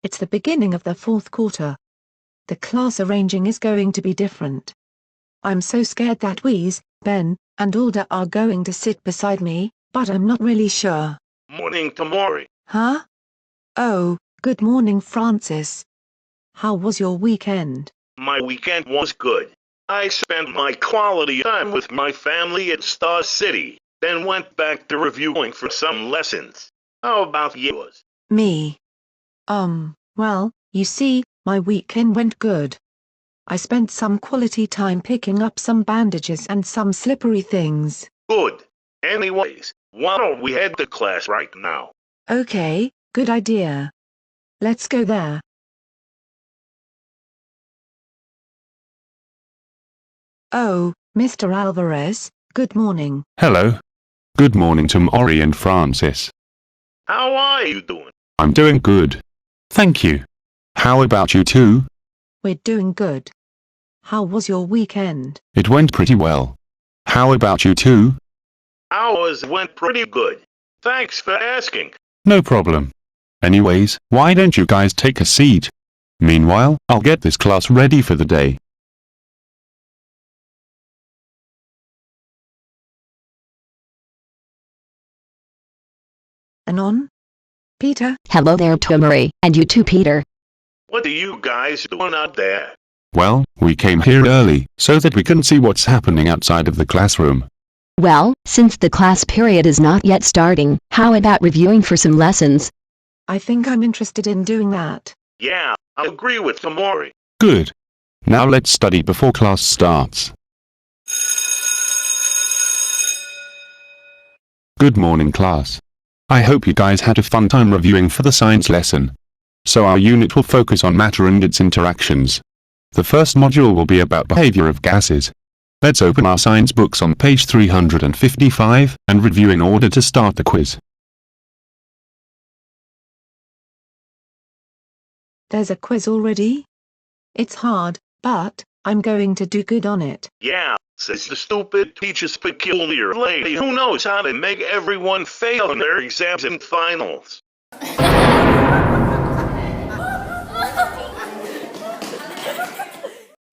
It's the beginning of the fourth quarter. The class arranging is going to be different. I'm so scared that Wiz, Ben, and Alder are going to sit beside me, but I'm not really sure. Morning, Tomori. Huh? Oh, good morning, Francis. How was your weekend? My weekend was good. I spent my quality time with my family at Star City, then went back to reviewing for some lessons. How about yours? Me. Well, you see, my weekend went good. I spent some quality time picking up some bandages and some slippery things. Good. Anyways, why don't we head to class right now? Okay, good idea. Let's go there. Oh, Mr. Alvarez, good morning. Hello. Good morning, Tomori and Francis. How are you doing? I'm doing good. Thank you. How about you two? We're doing good. How was your weekend? It went pretty well. How about you two? Ours went pretty good. Thanks for asking. No problem. Anyways, why don't you guys take a seat? Meanwhile, I'll get this class ready for the day. Anon? Peter? Hello there, Tomori, and you too, Peter. What are you guys doing out there? Well, we came here early, so that we can see what's happening outside of the classroom. Well, since the class period is not yet starting, how about reviewing for some lessons? I think I'm interested in doing that. Yeah, I agree with Tomori. Good. Now let's study before class starts. Good morning, class. I hope you guys had a fun time reviewing for the science lesson. So our unit will focus on matter and its interactions. The first module will be about behavior of gases. Let's open our science books on page 355 and review in order to start the quiz. There's a quiz already? It's hard, but I'm going to do good on it. Yeah, says the stupid teacher's peculiar lady who knows how to make everyone fail in their exams and finals.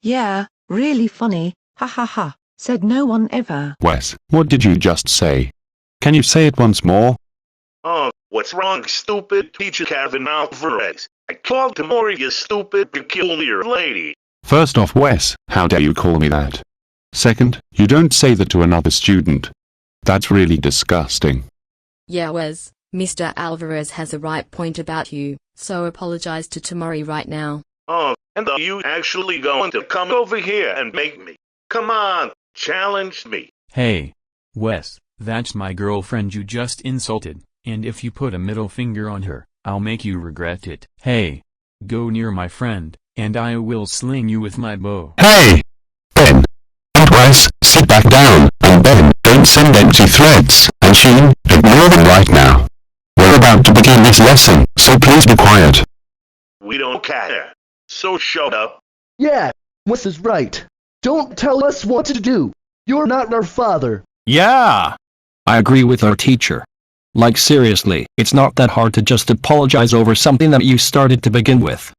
Yeah, really funny, ha ha ha, said no one ever. Wes, what did you just say? Can you say it once more? Oh, what's wrong, stupid teacher Kevin Alvarez? I called Tomori a stupid peculiar lady. First off, Wes, how dare you call me that? Second, you don't say that to another student. That's really disgusting. Yeah, Wes, Mr. Alvarez has a right point about you, so apologize to Tomori right now. Oh, and are you actually going to come over here and make me? Come on, challenge me. Hey, Wes, that's my girlfriend you just insulted, and if you put a middle finger on her, I'll make you regret it. Hey, go near my friend, and I will sling you with my bow. Hey! Ben! And Wes, sit back down, and Ben, don't send empty threats, and Sheen, ignore them right now. We're about to begin this lesson, so please be quiet. We don't care. So shut up. Yeah, Wes is right. Don't tell us what to do. You're not our father. Yeah! I agree with our teacher. Like seriously, it's not that hard to just apologize over something that you started to begin with.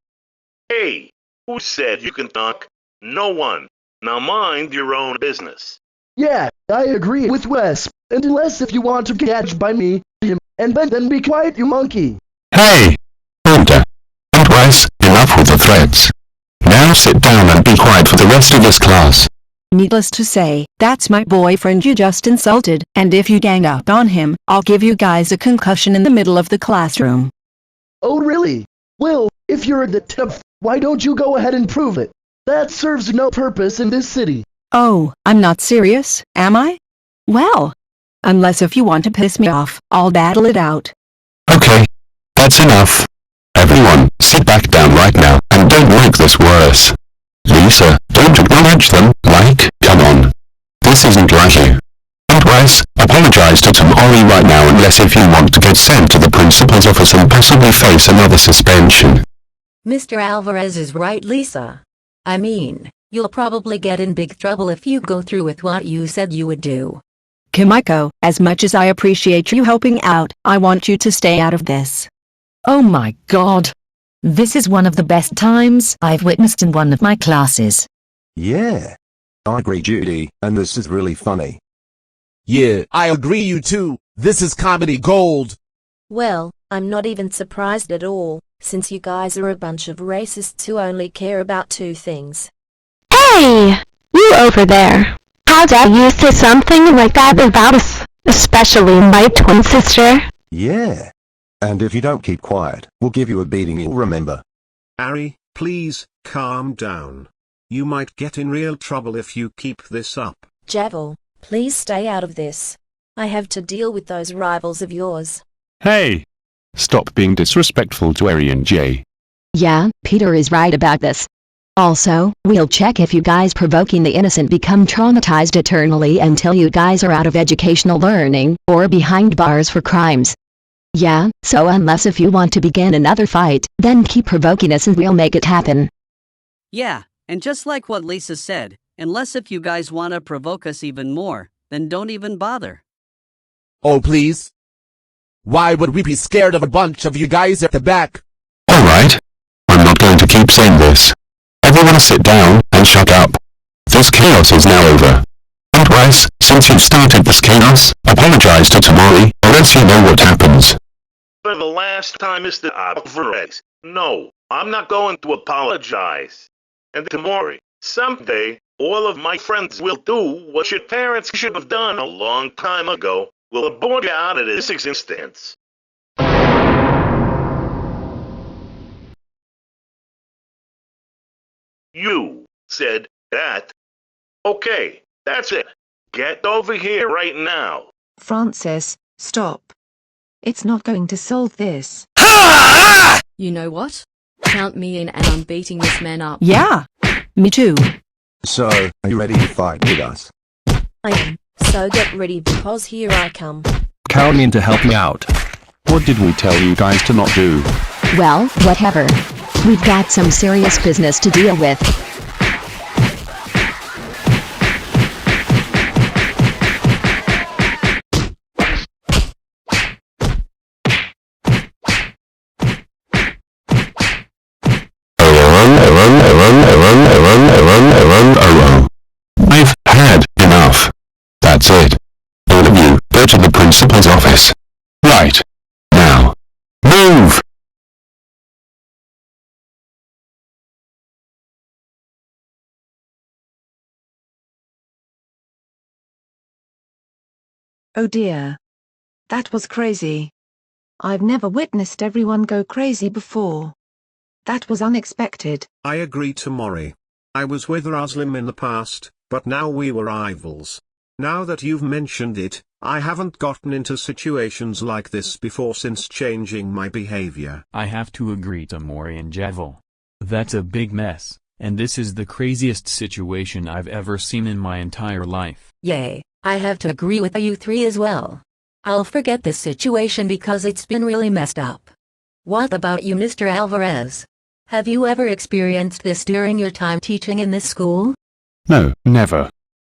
Hey, who said you can talk? No one. Now mind your own business. Yeah, I agree with Wes. And unless if you want to catch by me, him, and then be quiet, you monkey. Hey! Alder! And Wes, enough with the threats. Now sit down and be quiet for the rest of this class. Needless to say, that's my boyfriend you just insulted, and if you gang up on him, I'll give you guys a concussion in the middle of the classroom. Oh really? Well, if you're that tough, why don't you go ahead and prove it? That serves no purpose in this city. Oh, I'm not serious, am I? Well, unless if you want to piss me off, I'll battle it out. Okay, that's enough. Everyone, sit back down right now, and don't make this worse. Lisa, don't acknowledge them, come on. This isn't like you. And Wes, apologize to Tomori right now unless if you want to get sent to the principal's office and possibly face another suspension. Mr. Alvarez is right, Lisa. I mean, you'll probably get in big trouble if you go through with what you said you would do. Kimiko, as much as I appreciate you helping out, I want you to stay out of this. Oh my god. This is one of the best times I've witnessed in one of my classes. Yeah. I agree, Judy, and this is really funny. Yeah, I agree you too. This is comedy gold. Well, I'm not even surprised at all, since you guys are a bunch of racists who only care about two things. Hey! You over there. How dare you say something like that about us, especially my twin sister? Yeah. And if you don't keep quiet, we'll give you a beating you'll remember. Ari, please, calm down. You might get in real trouble if you keep this up. Javil, please stay out of this. I have to deal with those rivals of yours. Hey! Stop being disrespectful to Ari and Jay. Yeah, Peter is right about this. Also, we'll check if you guys provoking the innocent become traumatized eternally until you guys are out of educational learning, or behind bars for crimes. Yeah, so unless if you want to begin another fight, then keep provoking us and we'll make it happen. Yeah, and just like what Lisa said, unless if you guys want to provoke us even more, then don't even bother. Oh please. Why would we be scared of a bunch of you guys at the back? Alright. I'm not going to keep saying this. Everyone sit down and shut up. This chaos is now over. And Wes, since you started this chaos, apologize to Tomori, or else you know what happens. For the last time, Mr. Alvarez, no, I'm not going to apologize. And Tomori, someday, all of my friends will do what your parents should have done a long time ago. We'll abort you out of this existence. You said that. Okay, that's it. Get over here right now. Francis, stop. It's not going to solve this. You know what? Count me in and I'm beating this man up. Yeah, me too. So, are you ready to fight with us? I am, so get ready because here I come. Count me in to help me out. What did we tell you guys to not do? Well, whatever. We've got some serious business to deal with. I've had enough. That's it. All of you, go to the principal's office. Right. Now. Move! Oh dear. That was crazy. I've never witnessed everyone go crazy before. That was unexpected. I agree, Tomori. I was with Raslim in the past, but now we were rivals. Now that you've mentioned it, I haven't gotten into situations like this before since changing my behavior. I have to agree, Tomori and Javil. That's a big mess, and this is the craziest situation I've ever seen in my entire life. Yay, I have to agree with you three as well. I'll forget this situation because it's been really messed up. What about you, Mr. Alvarez? Have you ever experienced this during your time teaching in this school? No, never.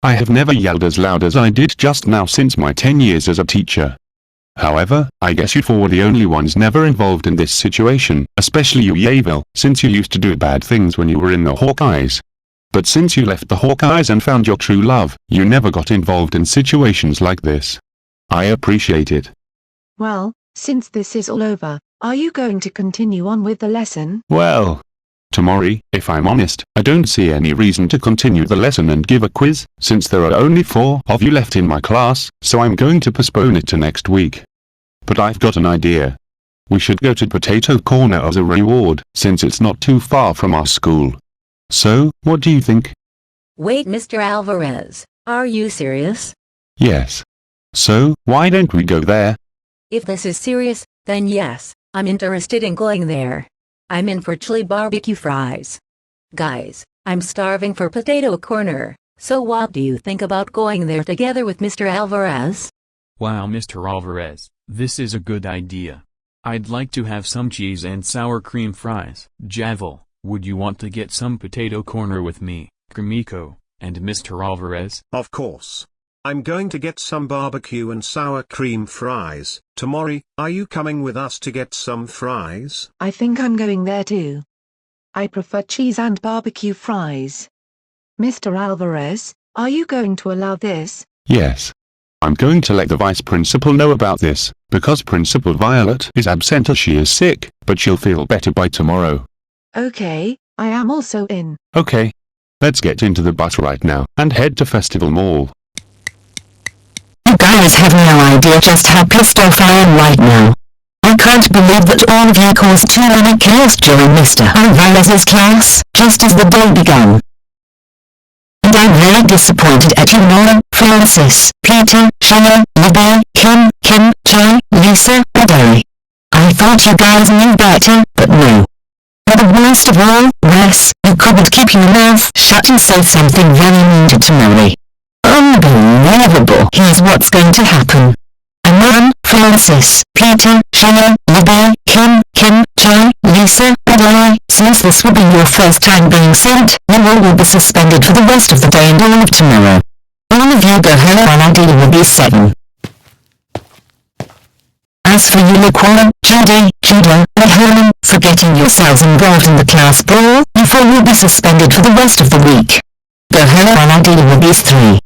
I have never yelled as loud as I did just now since my 10 years as a teacher. However, I guess you four were the only ones never involved in this situation, especially you, Javil, since you used to do bad things when you were in the Hawkeyes. But since you left the Hawkeyes and found your true love, you never got involved in situations like this. I appreciate it. Well, since this is all over, are you going to continue on with the lesson? Well, Tomori, if I'm honest, I don't see any reason to continue the lesson and give a quiz, since there are only 4 of you left in my class, so I'm going to postpone it to next week. But I've got an idea. We should go to Potato Corner as a reward, since it's not too far from our school. So, what do you think? Wait, Mr. Alvarez, are you serious? Yes. So, why don't we go there? If this is serious, then yes, I'm interested in going there. I'm in for chili barbecue fries. Guys, I'm starving for Potato Corner, so what do you think about going there together with Mr. Alvarez? Wow, Mr. Alvarez, this is a good idea. I'd like to have some cheese and sour cream fries. Javil, would you want to get some Potato Corner with me, Kimiko, and Mr. Alvarez? Of course. I'm going to get some barbecue and sour cream fries. Tomori, are you coming with us to get some fries? I think I'm going there too. I prefer cheese and barbecue fries. Mr. Alvarez, are you going to allow this? Yes. I'm going to let the vice principal know about this, because Principal Violet is absent as she is sick, but she'll feel better by tomorrow. Okay, I am also in. Okay. Let's get into the bus right now, and head to Festival Mall. You guys have no idea just how pissed off I am right now. I can't believe that all of you caused too many chaos during Mr. Alvarez's class, just as the day began. And I'm really disappointed at you, Nora, Francis, Peter, Sheen, Libby, Kim, Jahh, Lisa, and Harry. I thought you guys knew better, but no. And the worst of all, Wes, you couldn't keep your mouth shut and say something very mean to Tomori. Unbelievable. Here's what's going to happen. Anon, Francis, Peter, Sheen, Libby, Kim, Jahh, Lisa, and I, since this will be your first time being sent, you all will be suspended for the rest of the day and all of tomorrow. All of you go home while I deal with these 7. As for you Laquon, Judy, Jada, and Anon, for getting yourselves involved in the class brawl, you 4 will be suspended for the rest of the week. Go home while I deal with these 3.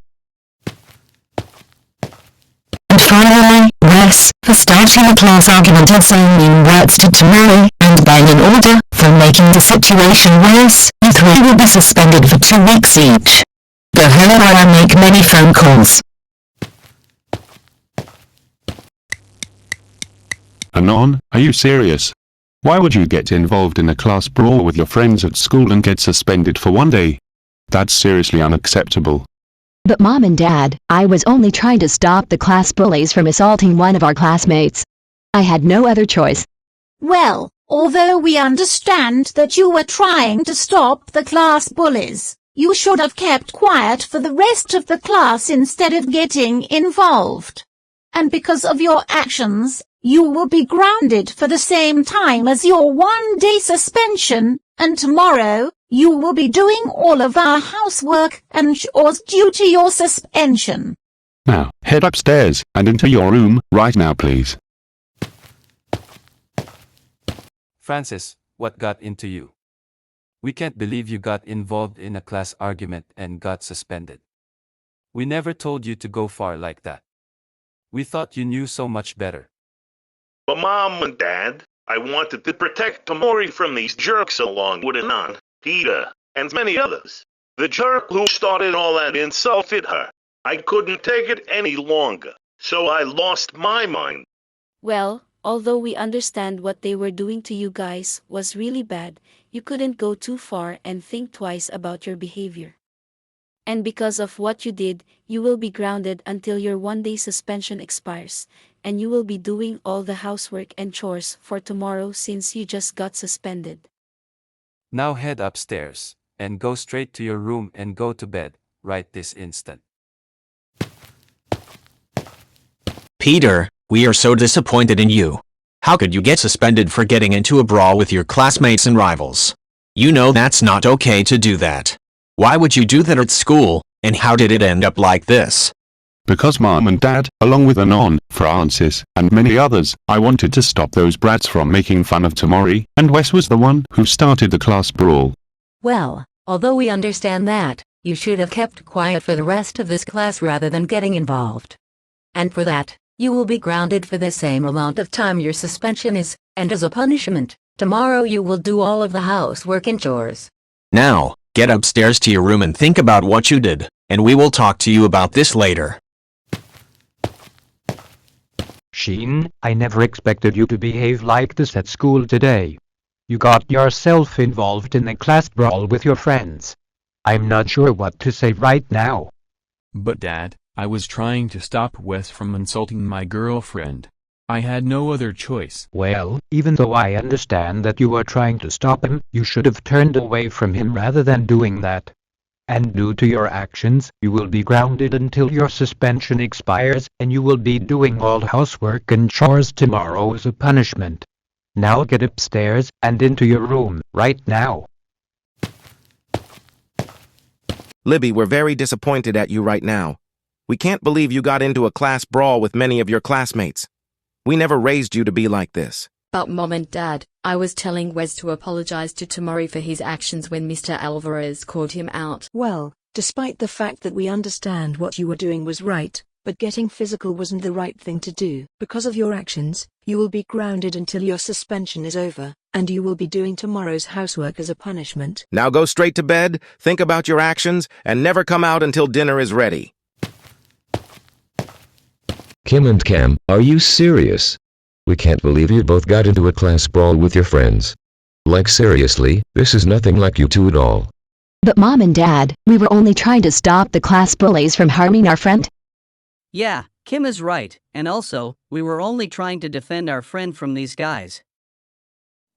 And finally, Wes, for starting a class argument and saying mean words to Tomori, and then in order, for making the situation worse, you 3 will be suspended for 2 weeks each. Go home while I make many phone calls. Anon, are you serious? Why would you get involved in a class brawl with your friends at school and get suspended for 1 day? That's seriously unacceptable. But Mom and Dad, I was only trying to stop the class bullies from assaulting one of our classmates. I had no other choice. Well, although we understand that you were trying to stop the class bullies, you should have kept quiet for the rest of the class instead of getting involved. And because of your actions, you will be grounded for the same time as your 1-day suspension, and tomorrow, you will be doing all of our housework and chores due to your suspension. Now, head upstairs, and into your room, right now please. Francis, what got into you? We can't believe you got involved in a class argument and got suspended. We never told you to go far like that. We thought you knew so much better. But Mom and Dad, I wanted to protect Tomori from these jerks along with Anon, Peter, and many others. The jerk who started all that insulted her. I couldn't take it any longer, so I lost my mind. Well, although we understand what they were doing to you guys was really bad, you couldn't go too far and think twice about your behavior. And because of what you did, you will be grounded until your 1-day suspension expires, and you will be doing all the housework and chores for tomorrow since you just got suspended. Now head upstairs, and go straight to your room and go to bed, right this instant. Peter, we are so disappointed in you. How could you get suspended for getting into a brawl with your classmates and rivals? You know that's not okay to do that. Why would you do that at school, and how did it end up like this? Because Mom and Dad, along with Anon, Francis, and many others, I wanted to stop those brats from making fun of Tomori, and Wes was the one who started the class brawl. Well, although we understand that, you should have kept quiet for the rest of this class rather than getting involved. And for that, you will be grounded for the same amount of time your suspension is, and as a punishment, tomorrow you will do all of the housework and chores. Now, get upstairs to your room and think about what you did, and we will talk to you about this later. Sheen, I never expected you to behave like this at school today. You got yourself involved in a class brawl with your friends. I'm not sure what to say right now. But Dad, I was trying to stop Wes from insulting my girlfriend. I had no other choice. Well, even though I understand that you were trying to stop him, you should have turned away from him rather than doing that. And due to your actions, you will be grounded until your suspension expires, and you will be doing all housework and chores tomorrow as a punishment. Now get upstairs, and into your room, right now. Libby, we're very disappointed at you right now. We can't believe you got into a class brawl with many of your classmates. We never raised you to be like this. But Mom and Dad, I was telling Wes to apologize to Tomori for his actions when Mr. Alvarez called him out. Well, despite the fact that we understand what you were doing was right, but getting physical wasn't the right thing to do. Because of your actions, you will be grounded until your suspension is over, and you will be doing tomorrow's housework as a punishment. Now go straight to bed, think about your actions, and never come out until dinner is ready. Kim and Cam, are you serious? We can't believe you both got into a class brawl with your friends. Like seriously, this is nothing like you two at all. But Mom and Dad, we were only trying to stop the class bullies from harming our friend. Yeah, Kim is right, and also, we were only trying to defend our friend from these guys.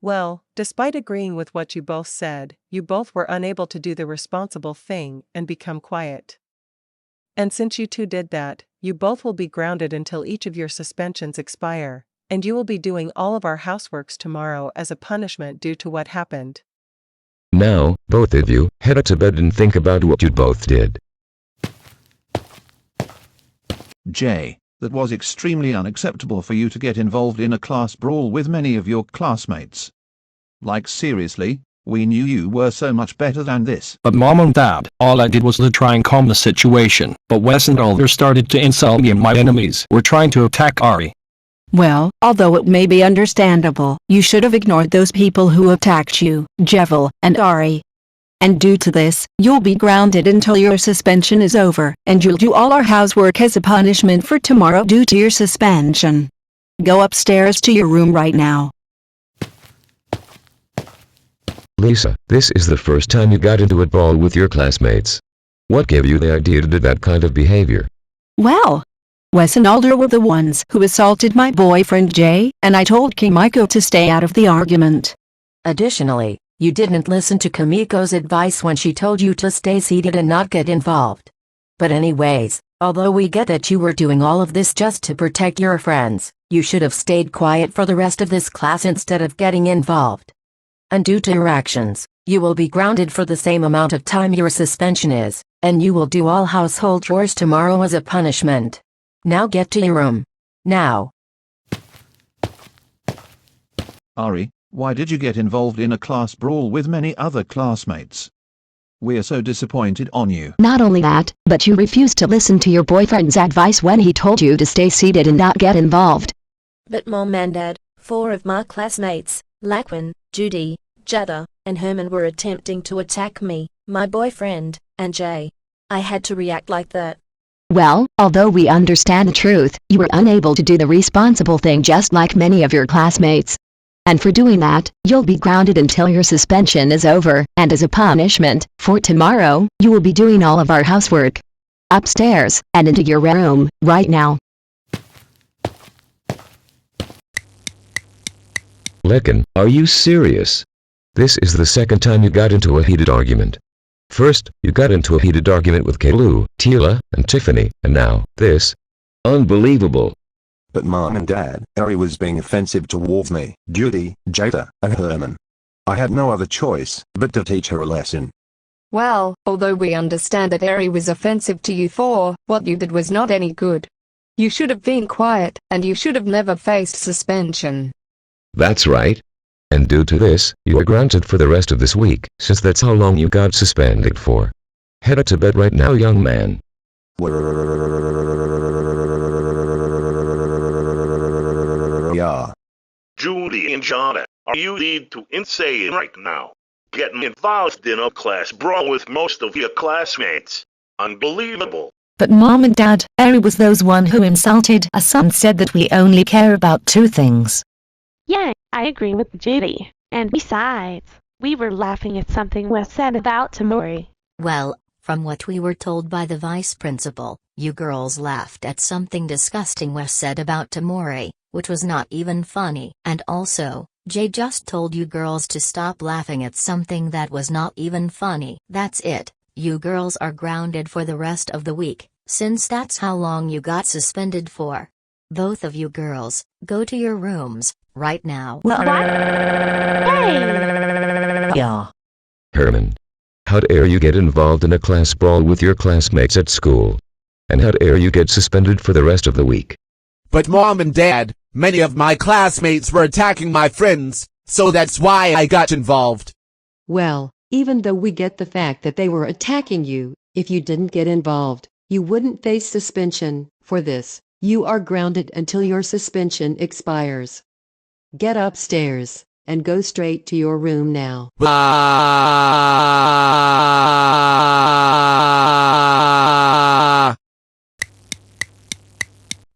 Well, despite agreeing with what you both said, you both were unable to do the responsible thing and become quiet. And since you two did that, you both will be grounded until each of your suspensions expire, and you will be doing all of our houseworks tomorrow as a punishment due to what happened. Now, both of you, head to bed and think about what you both did. Jay, that was extremely unacceptable for you to get involved in a class brawl with many of your classmates. Like seriously, we knew you were so much better than this. But Mom and Dad, all I did was to try and calm the situation, but Wes and Alder started to insult me and my enemies were trying to attack Ari. Well, although it may be understandable, you should have ignored those people who attacked you, Javil and Ari. And due to this, you'll be grounded until your suspension is over, and you'll do all our housework as a punishment for tomorrow due to your suspension. Go upstairs to your room right now. Lisa, this is the first time you got into a brawl with your classmates. What gave you the idea to do that kind of behavior? Well, Wes and Alder were the ones who assaulted my boyfriend Jay, and I told Kimiko to stay out of the argument. Additionally, you didn't listen to Kimiko's advice when she told you to stay seated and not get involved. But anyways, although we get that you were doing all of this just to protect your friends, you should have stayed quiet for the rest of this class instead of getting involved. And due to your actions, you will be grounded for the same amount of time your suspension is, and you will do all household chores tomorrow as a punishment. Now get to your room. Now. Ari, why did you get involved in a class brawl with many other classmates? We're so disappointed on you. Not only that, but you refused to listen to your boyfriend's advice when he told you to stay seated and not get involved. But Mom and Dad, 4 of my classmates, Laquon, Judy, Jada, and Herman were attempting to attack me, my boyfriend, and Jay. I had to react like that. Well, although we understand the truth, you were unable to do the responsible thing just like many of your classmates. And for doing that, you'll be grounded until your suspension is over, and as a punishment, for tomorrow, you will be doing all of our housework. Upstairs, and into your room, right now. Laquon, are you serious? This is the second time you got into a heated argument. First, you got into a heated argument with Kayla, Tila, and Tiffany, and now, this. Unbelievable. But Mom and Dad, Ari was being offensive towards me, Judy, Jada, and Herman. I had no other choice but to teach her a lesson. Well, although we understand that Ari was offensive to you for, what you did was not any good. You should have been quiet, and you should have never faced suspension. That's right. And due to this, you are grounded for the rest of this week, since that's how long you got suspended for. Head to bed right now, young man. Yeah. Judy and Jada, are you need to insane right now? Getting involved in a class brawl with most of your classmates. Unbelievable. But Mom and Dad, Ari was those one who insulted us and said that we only care about 2 things. Yeah, I agree with Judy. And besides, we were laughing at something Wes said about Tomori. Well, from what we were told by the vice principal, you girls laughed at something disgusting Wes said about Tomori, which was not even funny. And also, Jay just told you girls to stop laughing at something that was not even funny. That's it. You girls are grounded for the rest of the week, since that's how long you got suspended for. Both of you girls, go to your rooms, right now. What? Yeah. Herman. How dare you get involved in a class brawl with your classmates at school? And how dare you get suspended for the rest of the week? But Mom and Dad, many of my classmates were attacking my friends, so that's why I got involved. Well, even though we get the fact that they were attacking you, if you didn't get involved, you wouldn't face suspension for this. You are grounded until your suspension expires. Get upstairs and go straight to your room now.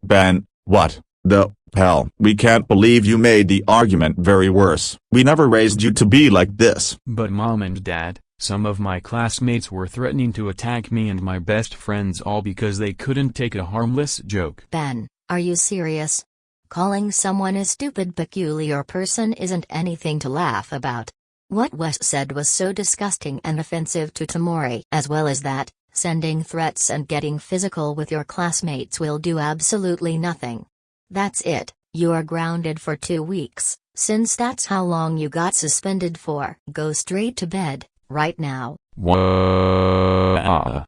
Ben, what the hell? We can't believe you made the argument very worse. We never raised you to be like this. But Mom and Dad, some of my classmates were threatening to attack me and my best friends all because they couldn't take a harmless joke. Ben, are you serious? Calling someone a stupid peculiar person isn't anything to laugh about. What Wes said was so disgusting and offensive to Tomori. As well as that, sending threats and getting physical with your classmates will do absolutely nothing. That's it, you are grounded for 2 weeks, since that's how long you got suspended for. Go straight to bed, right now.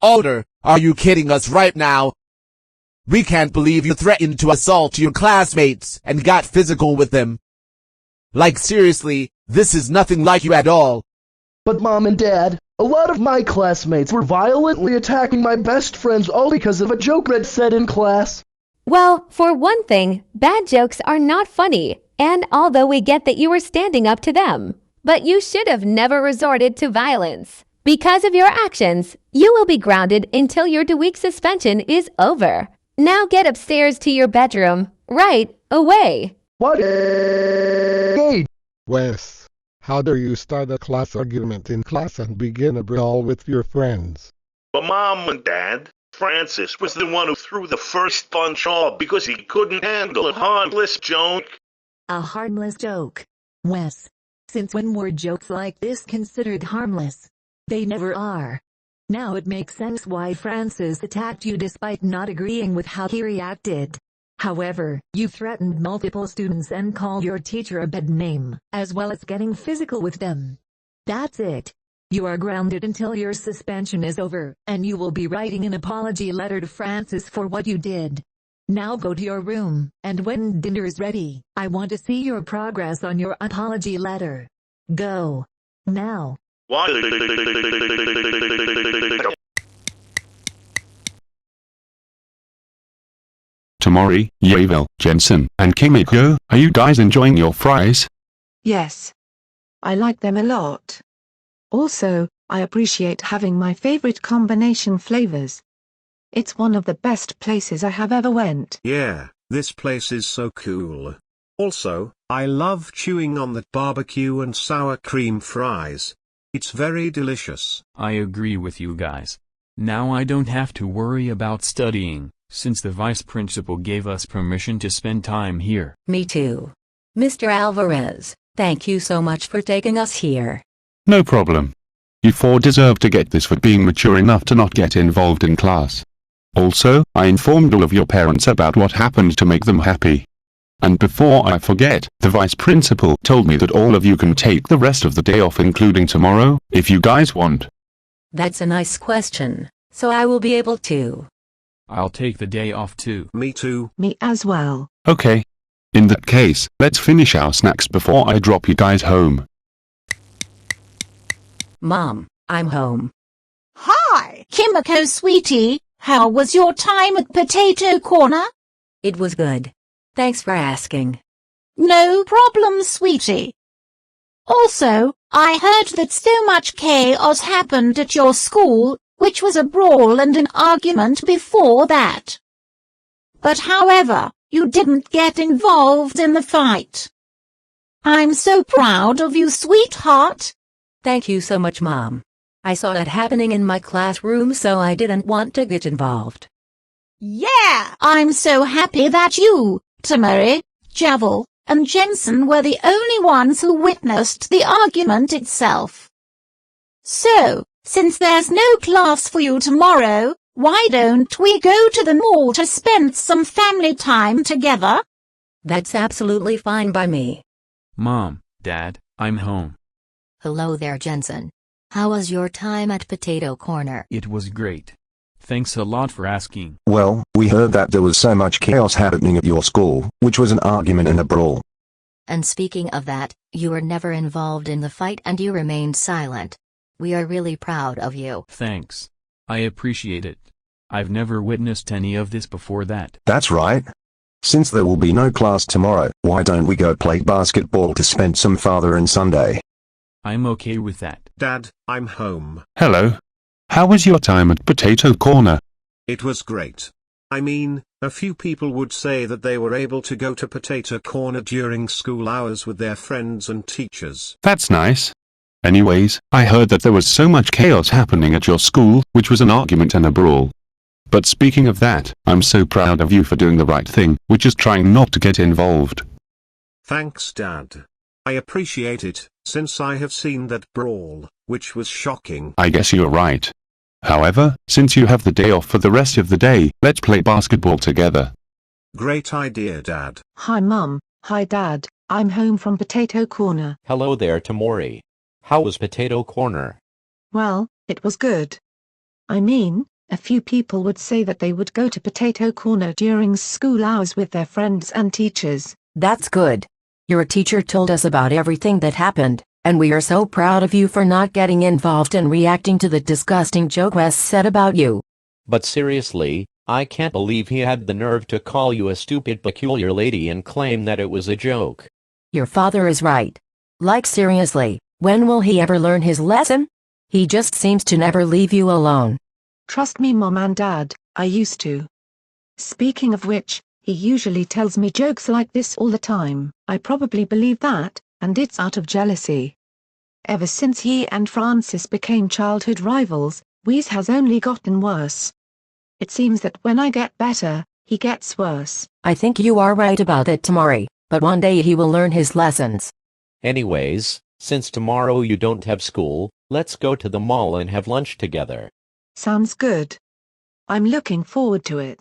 Alder, are you kidding us right now? We can't believe you threatened to assault your classmates and got physical with them. Like seriously, this is nothing like you at all. But Mom and Dad, a lot of my classmates were violently attacking my best friends all because of a joke Red said in class. Well, for one thing, bad jokes are not funny, and although we get that you were standing up to them, but you should have never resorted to violence. Because of your actions, you will be grounded until your 2-week suspension is over. Now get upstairs to your bedroom, right away. What? Wes, how dare you start a class argument in class and begin a brawl with your friends? But Mom and Dad, Francis was the one who threw the first punch off because he couldn't handle a harmless joke. A harmless joke? Wes, since when were jokes like this considered harmless? They never are. Now it makes sense why Francis attacked you despite not agreeing with how he reacted. However, you threatened multiple students and called your teacher a bad name, as well as getting physical with them. That's it. You are grounded until your suspension is over, and you will be writing an apology letter to Francis for what you did. Now go to your room, and when dinner is ready, I want to see your progress on your apology letter. Go. Now. Tomori, Javil, Jensen, and Kimiko, are you guys enjoying your fries? Yes. I like them a lot. Also, I appreciate having my favorite combination flavors. It's one of the best places I have ever went. Yeah, this place is so cool. Also, I love chewing on that barbecue and sour cream fries. It's very delicious. I agree with you guys. Now I don't have to worry about studying, since the vice principal gave us permission to spend time here. Me too. Mr. Alvarez, thank you so much for taking us here. No problem. You 4 deserve to get this for being mature enough to not get involved in class. Also, I informed all of your parents about what happened to make them happy. And before I forget, the vice principal told me that all of you can take the rest of the day off including tomorrow, if you guys want. That's a nice question, so I will be able to. I'll take the day off too. Me too. Me as well. Okay. In that case, let's finish our snacks before I drop you guys home. Mom, I'm home. Hi, Kimiko sweetie. How was your time at Potato Corner? It was good. Thanks for asking. No problem, sweetie. Also, I heard that so much chaos happened at your school, which was a brawl and an argument before that. But however, you didn't get involved in the fight. I'm so proud of you, sweetheart. Thank you so much, Mom. I saw it happening in my classroom, so I didn't want to get involved. Yeah! I'm so happy that you, Tomori, Javil, and Jensen were the only ones who witnessed the argument itself. So, since there's no class for you tomorrow, why don't we go to the mall to spend some family time together? That's absolutely fine by me. Mom, Dad, I'm home. Hello there, Jensen. How was your time at Potato Corner? It was great. Thanks a lot for asking. Well, we heard that there was so much chaos happening at your school, which was an argument and a brawl. And speaking of that, you were never involved in the fight and you remained silent. We are really proud of you. Thanks. I appreciate it. I've never witnessed any of this before that. That's right. Since there will be no class tomorrow, why don't we go play basketball to spend some Father and Sunday? I'm okay with that. Dad, I'm home. Hello. How was your time at Potato Corner? It was great. I mean, a few people would say that they were able to go to Potato Corner during school hours with their friends and teachers. That's nice. Anyways, I heard that there was so much chaos happening at your school, which was an argument and a brawl. But speaking of that, I'm so proud of you for doing the right thing, which is trying not to get involved. Thanks, Dad. I appreciate it, since I have seen that brawl, which was shocking. I guess you're right. However, since you have the day off for the rest of the day, let's play basketball together. Great idea, Dad. Hi Mum, hi Dad, I'm home from Potato Corner. Hello there, Tomori. How was Potato Corner? Well, it was good. I mean, a few people would say that they would go to Potato Corner during school hours with their friends and teachers. That's good. Your teacher told us about everything that happened, and we are so proud of you for not getting involved and reacting to the disgusting joke Wes said about you. But seriously, I can't believe he had the nerve to call you a stupid peculiar lady and claim that it was a joke. Your father is right. Like seriously, when will he ever learn his lesson? He just seems to never leave you alone. Trust me Mom and Dad, I used to. Speaking of which, he usually tells me jokes like this all the time. I probably believe that, and it's out of jealousy. Ever since he and Francis became childhood rivals, Wes has only gotten worse. It seems that when I get better, he gets worse. I think you are right about it, Tomori, but one day he will learn his lessons. Anyways, since tomorrow you don't have school, let's go to the mall and have lunch together. Sounds good. I'm looking forward to it.